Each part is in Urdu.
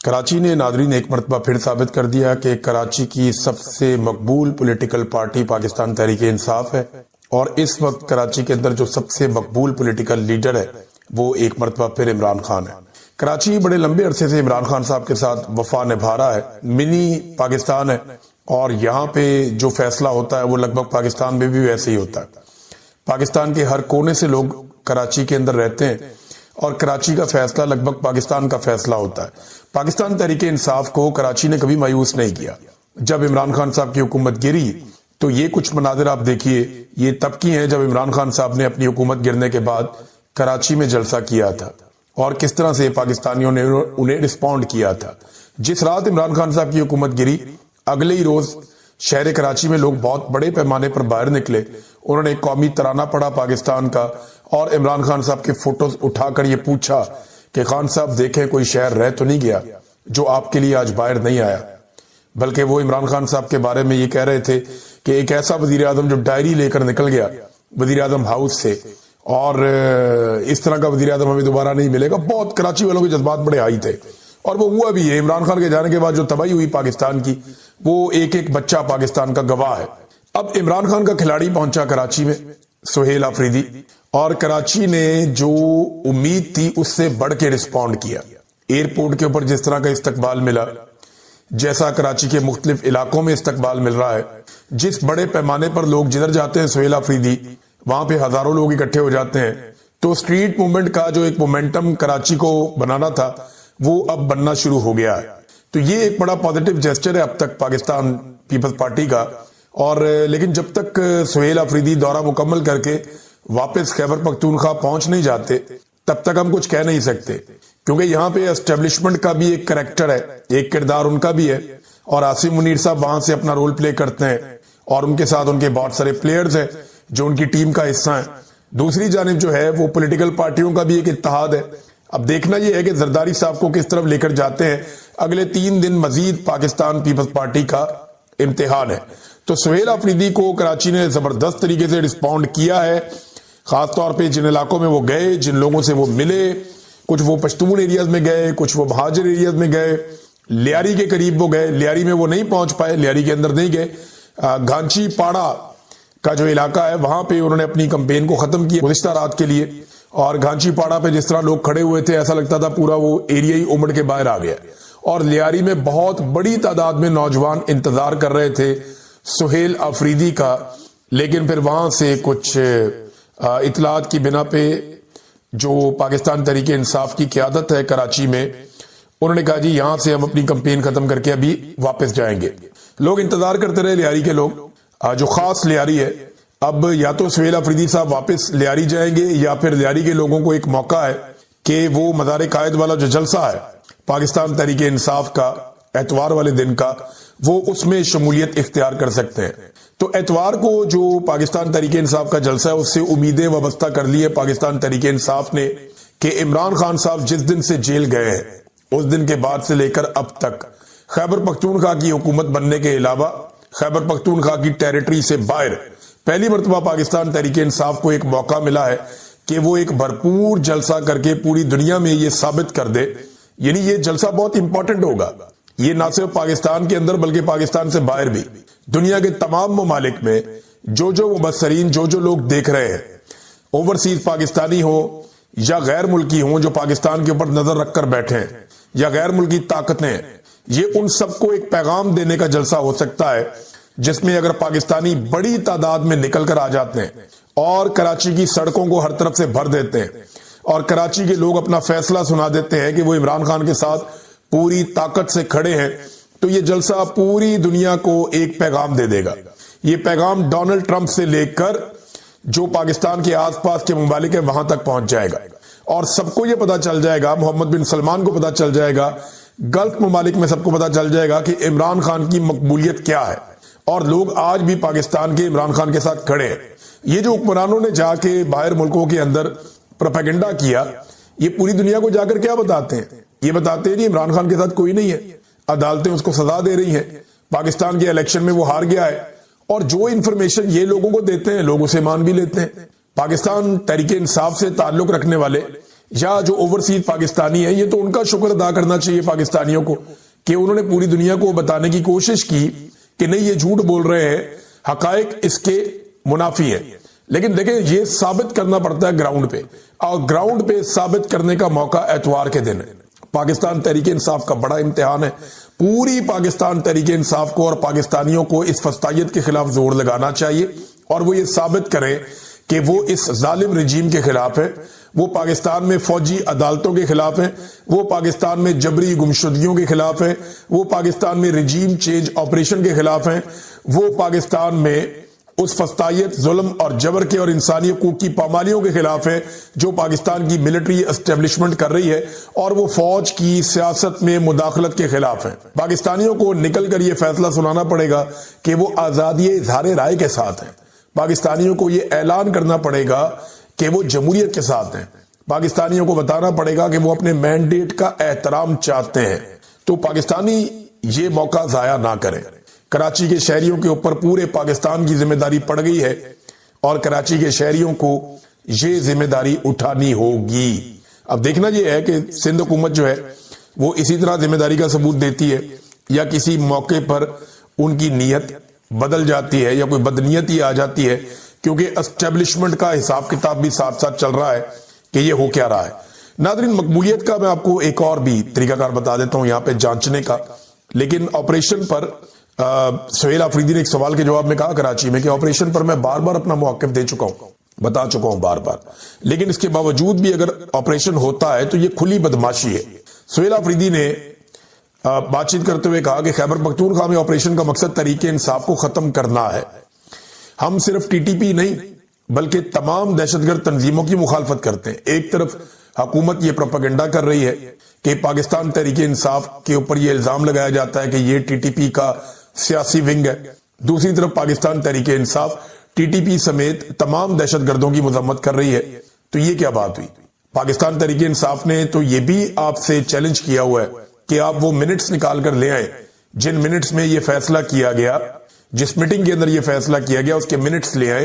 کراچی نے ناظرین ایک مرتبہ پھر ثابت کر دیا کہ کراچی کی سب سے مقبول پولیٹیکل پارٹی پاکستان تحریک انصاف ہے، اور اس وقت کراچی کے اندر جو سب سے مقبول پولیٹیکل لیڈر ہے وہ ایک مرتبہ پھر عمران خان ہے۔ کراچی بڑے لمبے عرصے سے عمران خان صاحب کے ساتھ وفا نبھا رہا ہے، منی پاکستان ہے، اور یہاں پہ جو فیصلہ ہوتا ہے وہ لگ بھگ پاکستان میں بھی ویسے ہی ہوتا ہے۔ پاکستان کے ہر کونے سے لوگ کراچی کے اندر رہتے ہیں، اور کراچی کا فیصلہ لگ بھگ پاکستان کا فیصلہ ہوتا ہے۔ پاکستان تحریک انصاف کو کراچی نے کبھی مایوس نہیں کیا۔ جب عمران خان صاحب کی حکومت گری تو یہ کچھ مناظر آپ دیکھیے، یہ تب کی ہیں جب عمران خان صاحب نے اپنی حکومت گرنے کے بعد کراچی میں جلسہ کیا تھا، اور کس طرح سے پاکستانیوں نے انہیں رسپونڈ کیا تھا۔ جس رات عمران خان صاحب کی حکومت گری، اگلے ہی روز شہر کراچی میں لوگ بہت بڑے پیمانے پر باہر نکلے، انہوں نے قومی ترانہ پڑھا پاکستان کا، اور عمران خان صاحب کے فوٹوز اٹھا کر یہ پوچھا کہ خان صاحب دیکھیں کوئی شہر رہ تو نہیں گیا جو آپ کے لیے آج باہر نہیں آیا۔ بلکہ وہ عمران خان صاحب کے بارے میں یہ کہہ رہے تھے کہ ایک ایسا وزیر اعظم جو ڈائری لے کر نکل گیا وزیر اعظم ہاؤس سے، اور اس طرح کا وزیر اعظم ہمیں دوبارہ نہیں ملے گا۔ بہت کراچی والوں کے جذبات بڑے ہائی تھے، اور وہ ہوا بھی ہے۔ عمران خان کے جانے کے بعد جو تباہی ہوئی پاکستان کی، وہ ایک ایک بچہ پاکستان کا گواہ ہے۔ اب عمران خان کا کھلاڑی پہنچا کراچی میں، سہیل آفریدی، اور کراچی نے جو امید تھی اس سے بڑھ کے رسپونڈ کیا۔ ایئرپورٹ کے اوپر جس طرح کا استقبال ملا، جیسا کراچی کے مختلف علاقوں میں استقبال مل رہا ہے، جس بڑے پیمانے پر لوگ جدھر جاتے ہیں سہیل آفریدی وہاں پہ ہزاروں لوگ اکٹھے ہو جاتے ہیں، تو اسٹریٹ موومنٹ کا جو ایک مومنٹم کراچی کو بنانا تھا وہ اب بننا شروع ہو گیا ہے۔ تو یہ ایک بڑا پازیٹیو جیسچر ہے اب تک پاکستان پیپلز پارٹی کا۔ اور لیکن جب تک سہیل آفریدی دورہ مکمل کر کے واپس خیبر پختونخوا پہنچ نہیں جاتے تب تک ہم کچھ کہہ نہیں سکتے، کیونکہ یہاں پہ اسٹیبلشمنٹ کا بھی ایک کریکٹر ہے، ایک کردار ان کا بھی ہے، اور آصف منیر صاحب وہاں سے اپنا رول پلے کرتے ہیں، اور ان کے ساتھ ان کے بہت سارے پلیئرز ہیں جو ان کی ٹیم کا حصہ ہیں۔ دوسری جانب جو ہے وہ پولیٹیکل پارٹیوں کا بھی ایک اتحاد ہے۔ اب دیکھنا یہ ہے کہ زرداری صاحب کو کس طرف لے کر جاتے ہیں۔ اگلے 3 دن مزید پاکستان پیپلز پارٹی کا امتحان ہے۔ تو سہیل آفریدی کو کراچی نے زبردست طریقے سے رسپونڈ کیا ہے، خاص طور پہ جن علاقوں میں وہ گئے، جن لوگوں سے وہ ملے، کچھ وہ پشتون ایریاز میں گئے، کچھ وہ مہاجر ایریاز میں گئے، لیاری کے قریب وہ گئے، لیاری میں وہ نہیں پہنچ پائے، لیاری کے اندر نہیں گئے، گھانچی پاڑا کا جو علاقہ ہے وہاں پہ انہوں نے اپنی کمپین کو ختم کیا گزشتہ رات کے لیے، اور گھانچی پاڑا پہ جس طرح لوگ کھڑے ہوئے تھے ایسا لگتا تھا پورا وہ ایریا ہی امڑ کے باہر آ گیا، اور لیاری میں بہت بڑی تعداد میں نوجوان انتظار کر رہے تھے سہیل آفریدی کا، لیکن پھر وہاں سے کچھ اطلاعات کی بنا پہ جو پاکستان تحریک انصاف کی قیادت ہے کراچی میں، انہوں نے کہا جی یہاں سے ہم اپنی کمپین ختم کر کے ابھی واپس جائیں گے۔ لوگ انتظار کرتے رہے، لیاری کے لوگ، جو خاص لیاری ہے۔ اب یا تو سہیل آفریدی صاحب واپس لیاری جائیں گے، یا پھر لیاری کے لوگوں کو ایک موقع ہے کہ وہ مزار قائد والا جو جلسہ ہے پاکستان تحریک انصاف کا اتوار والے دن کا، وہ اس میں شمولیت اختیار کر سکتے ہیں۔ تو اتوار کو جو پاکستان تحریک انصاف کا جلسہ ہے اس سے امیدیں وابستہ کر لی ہے پاکستان تحریک انصاف نے کہ عمران خان صاحب جس دن سے جیل گئے ہیں اس دن کے بعد سے لے کر اب تک خیبر پختونخوا کی حکومت بننے کے علاوہ خیبر پختونخوا کی ٹیریٹری سے باہر پہلی مرتبہ پاکستان تحریک انصاف کو ایک موقع ملا ہے کہ وہ ایک بھرپور جلسہ کر کے پوری دنیا میں یہ ثابت کر دے، یعنی یہ جلسہ بہت امپورٹنٹ ہوگا، یہ نہ صرف پاکستان کے اندر بلکہ پاکستان سے باہر بھی دنیا کے تمام ممالک میں جو مبصرین جو لوگ دیکھ رہے ہیں، اوورسیز پاکستانی ہوں یا غیر ملکی ہوں جو پاکستان کے اوپر نظر رکھ کر بیٹھے ہیں، یا غیر ملکی طاقتیں، یہ ان سب کو ایک پیغام دینے کا جلسہ ہو سکتا ہے جس میں اگر پاکستانی بڑی تعداد میں نکل کر آ جاتے ہیں اور کراچی کی سڑکوں کو ہر طرف سے بھر دیتے ہیں اور کراچی کے لوگ اپنا فیصلہ سنا دیتے ہیں کہ وہ عمران خان کے ساتھ پوری طاقت سے کھڑے ہیں، تو یہ جلسہ پوری دنیا کو ایک پیغام دے دے گا۔ یہ پیغام ڈونلڈ ٹرمپ سے لے کر جو پاکستان کے آس پاس کے ممالک ہیں وہاں تک پہنچ جائے گا، اور سب کو یہ پتا چل جائے گا، محمد بن سلمان کو پتا چل جائے گا، گلف ممالک میں سب کو پتا چل جائے گا کہ عمران خان کی مقبولیت کیا ہے، اور لوگ آج بھی پاکستان کے عمران خان کے ساتھ کھڑے ہیں۔ یہ جو حکمرانوں نے جا کے باہر ملکوں کے اندر پروپیگنڈا کیا، یہ پوری دنیا کو جا کر کیا بتاتے ہیں؟ یہ بتاتے ہیں کہ عمران خان کے ساتھ کوئی نہیں ہے، عدالتیں اس کو سزا دے رہی ہیں، پاکستان کے الیکشن میں وہ ہار گیا ہے، اور جو انفارمیشن یہ لوگوں کو دیتے ہیں لوگ اسے مان بھی لیتے ہیں۔ پاکستان تحریک انصاف سے تعلق رکھنے والے یا جو اوورسیز پاکستانی ہیں، یہ تو ان کا شکر ادا کرنا چاہیے پاکستانیوں کو کہ انہوں نے پوری دنیا کو بتانے کی کوشش کی کہ نہیں یہ جھوٹ بول رہے ہیں، حقائق اس کے منافی ہے۔ لیکن دیکھیں یہ ثابت کرنا پڑتا ہے گراؤنڈ پہ، اور گراؤنڈ پہ ثابت کرنے کا موقع اتوار کے دن ہے۔ پاکستان تحریک انصاف کا بڑا امتحان ہے۔ پوری پاکستان تحریک انصاف کو اور پاکستانیوں کو اس فسطائیت کے خلاف زور لگانا چاہیے، اور وہ یہ ثابت کریں کہ وہ اس ظالم رجیم کے خلاف ہے، وہ پاکستان میں فوجی عدالتوں کے خلاف ہیں، وہ پاکستان میں جبری گمشدگیوں کے خلاف ہیں، وہ پاکستان میں رجیم چینج آپریشن کے خلاف ہیں، وہ پاکستان میں اس فسطائیت، ظلم اور جبر کے اور انسانی حقوق کی پامالیوں کے خلاف ہے جو پاکستان کی ملٹری اسٹیبلشمنٹ کر رہی ہے، اور وہ فوج کی سیاست میں مداخلت کے خلاف ہے۔ پاکستانیوں کو نکل کر یہ فیصلہ سنانا پڑے گا کہ وہ آزادی اظہار رائے کے ساتھ ہیں۔ پاکستانیوں کو یہ اعلان کرنا پڑے گا کہ وہ جمہوریت کے ساتھ ہیں۔ پاکستانیوں کو بتانا پڑے گا کہ وہ اپنے مینڈیٹ کا احترام چاہتے ہیں۔ تو پاکستانی یہ موقع ضائع نہ کریں۔ کراچی کے شہریوں کے اوپر پورے پاکستان کی ذمہ داری پڑ گئی ہے، اور کراچی کے شہریوں کو یہ ذمہ داری اٹھانی ہوگی۔ اب دیکھنا یہ ہے کہ سندھ حکومت جو ہے وہ اسی طرح ذمہ داری کا ثبوت دیتی ہے، یا کسی موقع پر ان کی نیت بدل جاتی ہے، یا کوئی بدنیتی آ جاتی ہے، کیونکہ اسٹیبلشمنٹ کا حساب کتاب بھی ساتھ ساتھ چل رہا ہے کہ یہ ہو کیا رہا ہے۔ ناظرین، مقبولیت کا میں آپ کو ایک اور بھی طریقہ کار بتا دیتا ہوں یہاں پہ جانچنے کا۔ لیکن آپریشن پر سہیل آفریدی نے ایک سوال کے جواب میں کہا کراچی میں کہ آپریشن پر میں بار بار اپنا موقف دے چکا ہوں، بتا چکا ہوں بار بار، لیکن اس کے باوجود بھی اگر آپریشن ہوتا ہے تو یہ کھلی بدماشی ہے۔ سہیل آفریدی نے بات چیت کرتے ہوئے کہا کہ خیبر پختونخوا میں آپریشن کا مقصد تحریک انصاف کو ختم کرنا ہے۔ ہم صرف ٹی ٹی پی نہیں بلکہ تمام دہشت گرد تنظیموں کی مخالفت کرتے ہیں۔ ایک طرف حکومت یہ پروپیگنڈا کر رہی ہے کہ پاکستان تحریک انصاف کے اوپر یہ الزام لگایا جاتا ہے کہ یہ ٹی ٹی پی کا سیاسی ونگ ہے، دوسری طرف Pakistan Tehreek Insaf T T P سمیت تمام دہشت گردوں کی مذمت کر رہی ہے۔ تو یہ کیا بات ہوئی؟ پاکستان تحریک انصاف نے تو یہ بھی آپ سے چیلنج کیا ہوا ہے کہ آپ وہ منٹس نکال کر لے آئیں جن منٹس میں یہ فیصلہ کیا گیا، جس میٹنگ کے اندر یہ فیصلہ کیا گیا اس کے منٹس لے آئیں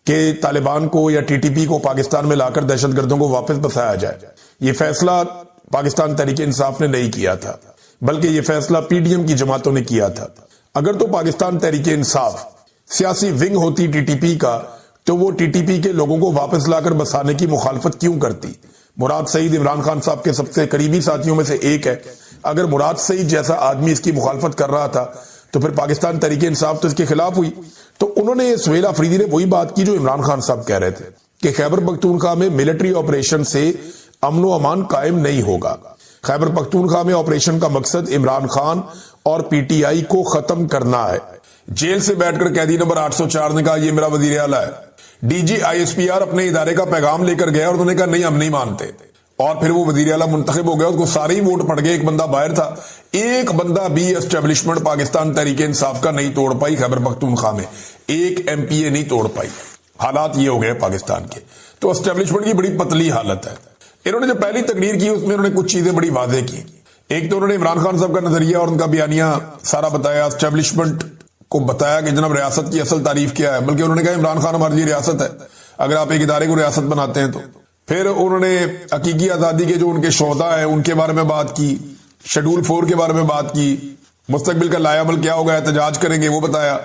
کہ طالبان کو یا ٹی ٹی پی کو پاکستان میں لا کر دہشت گردوں کو واپس بسایا جائے۔ یہ فیصلہ پاکستان تحریک انصاف نے نہیں کیا تھا، بلکہ یہ فیصلہ پی ڈی ایم کی جماعتوں نے کیا تھا۔ اگر تو پاکستان تحریک انصاف سیاسی ونگ ہوتی ٹی ٹی پی کا تو وہ ٹی ٹی پی کے لوگوں کو واپس لا کر بسانے کی مخالفت کیوں کرتی؟ مراد سعید عمران خان صاحب کے سب سے قریبی ساتھیوں میں سے ایک ہے۔ اگر مراد سعید جیسا آدمی اس کی مخالفت کر رہا تھا تو پھر پاکستان تحریک انصاف تو اس کے خلاف ہوئی۔ تو انہوں نے سہیل آفریدی نے وہی بات کی جو عمران خان صاحب کہہ رہے تھے کہ خیبر پختونخوا میں ملٹری آپریشن سے امن و امان قائم نہیں ہوگا۔ خیبر پختونخوا میں آپریشن کا مقصد عمران خان اور پی ٹی آئی کو ختم کرنا ہے۔ جیل سے بیٹھ کر قیدی نمبر 804 نے کہا یہ میرا وزیر اعلیٰ ہے۔ D G I S P R اپنے ادارے کا پیغام لے کر گیا اور انہوں نے کہا نہیں ہم نہیں مانتے، اور پھر وہ وزیر اعلیٰ منتخب ہو گیا، اس کو سارے ہی ووٹ پڑ گئے، ایک بندہ باہر تھا، ایک بندہ بھی اسٹیبلشمنٹ پاکستان تحریک انصاف کا نہیں توڑ پائی۔ خیبر پختونخوا میں ایک ایم پی اے نہیں توڑ پائی۔ حالات یہ ہو گئے پاکستان کے، تو اسٹیبلشمنٹ کی بڑی پتلی حالت ہے۔ انہوں نے جو پہلی تقریر کی اس میں انہوں نے کچھ چیزیں بڑی واضح کی۔ ایک تو انہوں نے عمران خان صاحب کا نظریہ اور ان کا بیانیہ سارا بتایا، اسٹیبلشمنٹ کو بتایا کہ جناب ریاست کی اصل تعریف کیا ہے، بلکہ انہوں نے کہا عمران خان ہماری لیے ریاست ہے اگر آپ ایک ادارے کو ریاست بناتے ہیں تو۔ پھر انہوں نے حقیقی آزادی کے جو ان کے شہداء ہیں ان کے بارے میں بات کی، شیڈول 4 کے بارے میں بات کی، مستقبل کا لائے عمل کیا ہوگا، احتجاج کریں گے وہ بتایا۔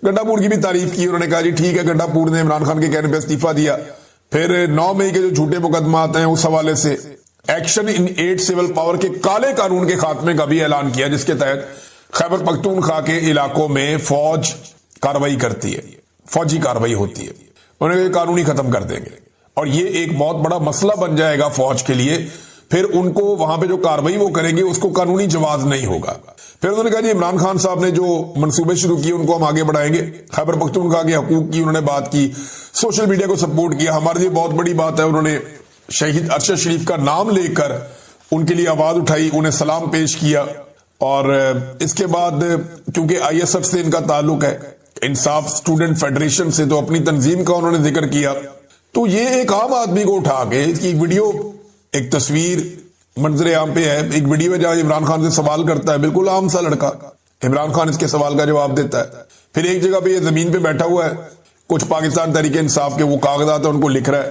گنڈا پور کی بھی تعریف کی، انہوں نے کہا جی ٹھیک ہے گنڈا پور نے عمران خان کے کہنے پہ استعفیٰ دیا۔ پھر 9 مئی کے جو جھوٹے مقدمات ہیں اس حوالے سے ایکشن ان 8 سول پاور کے کالے قانون کے خاتمے کا بھی اعلان کیا، جس کے تحت خیبر پختونخوا کے علاقوں میں فوج کاروائی کرتی ہے، فوجی کاروائی ہوتی ہے۔ انہوں نے کہا قانونی ختم کر دیں گے، اور یہ ایک بہت بڑا مسئلہ بن جائے گا فوج کے لیے۔ پھر ان کو وہاں پہ جو کاروائی وہ کریں گے اس کو قانونی جواز نہیں ہوگا۔ پھر انہوں نے کہا جی عمران خان صاحب نے جو منصوبے شروع کیے ان کو ہم آگے بڑھائیں گے۔ خیبر پختونخوا کے حقوق کی انہوں نے بات کی، سوشل میڈیا کو سپورٹ کیا۔ ہمارے لیے بہت بڑی بات ہے، انہوں نے شہید ارشد شریف کا نام لے کر ان کے لیے آواز اٹھائی، انہیں سلام پیش کیا۔ اور اس کے بعد کیونکہ آئی ایس ایف سے ان کا تعلق ہے، انصاف اسٹوڈنٹ فیڈریشن سے، تو اپنی تنظیم کا انہوں نے ذکر کیا۔ تو یہ ایک عام آدمی کو اٹھا کے اس کی ایک ویڈیو، ایک تصویر منظر عام پہ ہے، ایک ویڈیو ہے جہاں عمران خان سے سوال کرتا ہے، بالکل عام سا لڑکا، عمران خان اس کے سوال کا جواب دیتا ہے۔ پھر ایک جگہ پہ یہ زمین پہ بیٹھا ہوا ہے، کچھ پاکستان تحریک انصاف کے وہ کاغذات ہیں ان کو لکھ رہا ہے،